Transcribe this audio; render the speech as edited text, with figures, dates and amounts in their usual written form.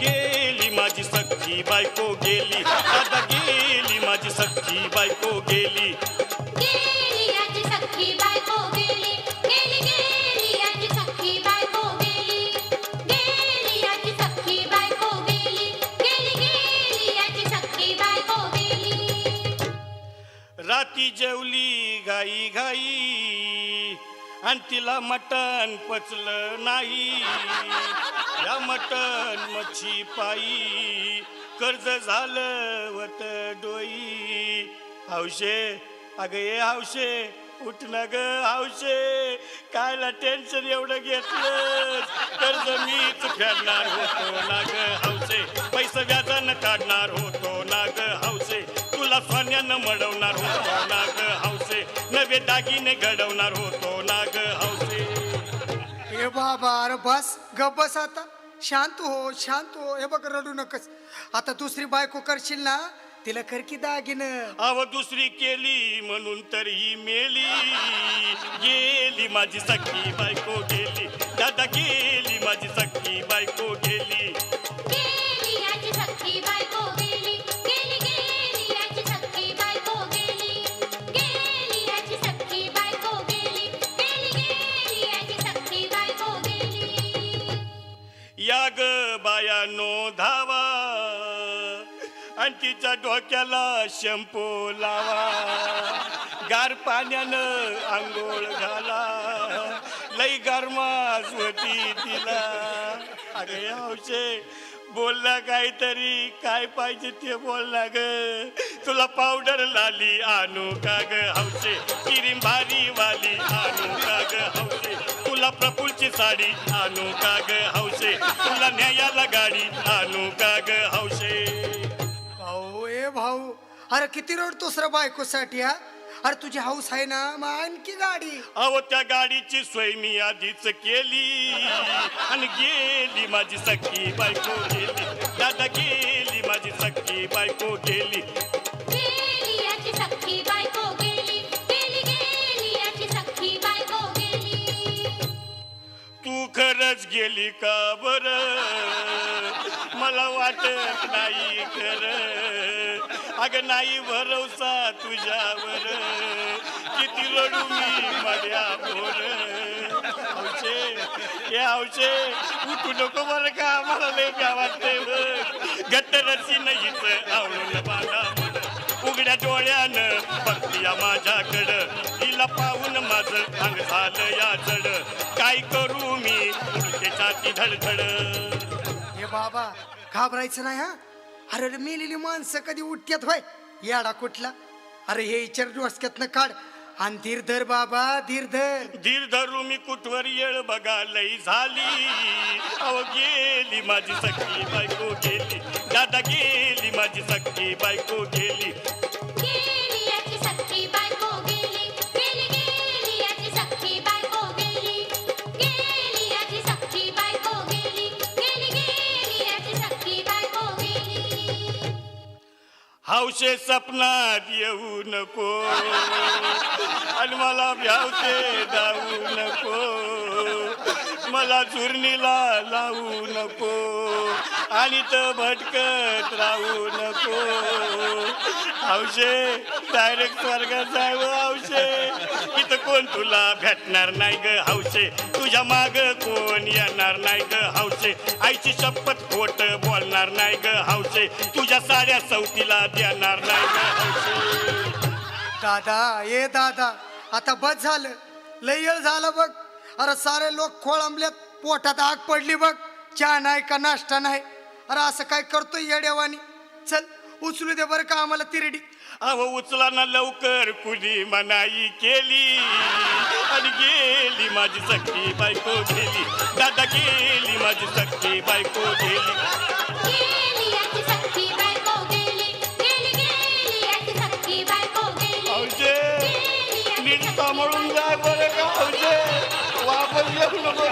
गेली माझी सख्खी बायको गेली, दादा गेली माझी सख्खी बायको गेली. गेली याची सख्खी बायको गेली, गेली गेली याची सख्खी बायको गेली, गेली याची सख्खी बायको गेली, गेली गेली याची सख्खी बायको गेली. राती जेवली घाई घाई आणि तिला मटण पचलं नाही. या मटण मच्छी पायी कर्ज झालं वत डोई. हौशे अगं ये हौशे उठ ना ग हौशे, कायला टेन्शन एवढं घेतलं. कर्ज मीच फेडणार होतो ना ग हौशे, पैसे व्याजानं काढणार होतो ना ग हौशे, तुला सोन्यानं मडवणार होतो ना ग हौशे, नवे दागिने घडवणार होतो ना ग हौशे. ए बाबा अरे बस गप बस आता, शांत हो शांत हो. हे बघ रडू नकस. आता दुसरी बायको करशील ना तिला कर की दागिनं. अव दुसरी केली म्हणून तर ही मेली. गेली माझी सख्खी बायको गेली, दादा गेली माझी सख्खी बायको गेली. गेली याची सख्खी बायको गेली, गेली गेली याची सख्खी बायको गेली, गेली याची सख्खी बायको गेली, गेली गेली याची सख्खी बायको गेली. या ग बायानो धावा आणि तिच्या डोक्याला शॅम्पू लावा. गार पाण्यानं आंघोळ घाला, लई गरमास होती तिला. अरे हौशे बोलला काहीतरी, काय पाहिजे ते बोलला ग. तुला पावडर लाली आणू का ग हौशे, क्रीम भारी वाली आणू का ग हौशे, तुला प्रफुलची साडी आणू का ग हौशे, तुला न्यायाला गाडी आणू का ग हौशे. भाऊ ए भाऊ अरे किती रडतोस रे बायकोसाठी हा. अरे तुझी हौस आहे ना मग आणखी गाडी. अहो त्या गाडीची सोय मी आधीच केली आणि गेली माझी सख्खी बायको गेली, दादा गेली माझी सख्खी बायको गेली. गेली याची सख्खी बायको गेली, गेली गेली याची सख्खी बायको गेली. तू खरंच गेली का बर, मला वाटत नाही खरं. अगं नाही भरवसा तुझ्यावर, किती रडू मी माझ्या बोर. हौशे हे हौशे उठू नको बरं का, मला लय भ्या वाटते. घट्ट रसी नाहीच आवडून बांधा म्हण, उघड्या डोळ्यानं बघती माझ्याकडं, तिला पाहून माझं अंग झालं या जड. काय करू मी उडते ती धडधड. हे बाबा घाबरायचं नाही हा. अरे मेलेली माणसं कधी उठत्यात होय याडा कुठला. अरे हे इचार डोसक्यातनं काढ आणि धीर धर बाबा धीर धर. धीर धरू मी कुठवर येळ बघा लई झाली. अहो गेली माझी सख्खी बायको गेली, दादा गेली माझी सख्खी बायको गेली. गेली याची सख्खी बायको गेली, गेली गेली याची सख्खी बायको गेली, गेली याची सख्खी बायको गेली, गेली गेली याची सख्खी बायको गेली. हौशे सपनात येऊ नको आणि मला भ्यावते जाऊ नको, मला चुरणीला लावू नको आणि तर भटकत राहू नको. हौशे डायरेक्ट स्वर्गात जावं हौशे, इथं कोण तुला भेटणार नाही ग हौशे, तुझ्या माग कोण येणार नाही ग हौशे, आईची शपथ खोट बोलणार नाही ग हौशे, तुझ्या साड्या सवतीला देणार नाही ग हौशे. दादा ए दादा आता बस झालं, लय येळ झालं बघ. अरे सारे लोक खोळंबल्यात, पोटात आग पडली बघ, चहा नाही का नाश्ता नाही. अरे असं काय करतोय येड्यावानी. चल उचलू दे बरं का आम्हाला तिरडी. अहो उचला ना लवकर कुणी मनाई केली आणि गेली माझी सख्खी बायको गेली दादा गेली माझी सख्खी बायको गेली गेली याची सख्खी बायको गेली गेली गेली याची सख्खी बायको गेली औजे गेली याची नीट सख्खी सांभाळून जाय बरं का औजे वापर येऊ नको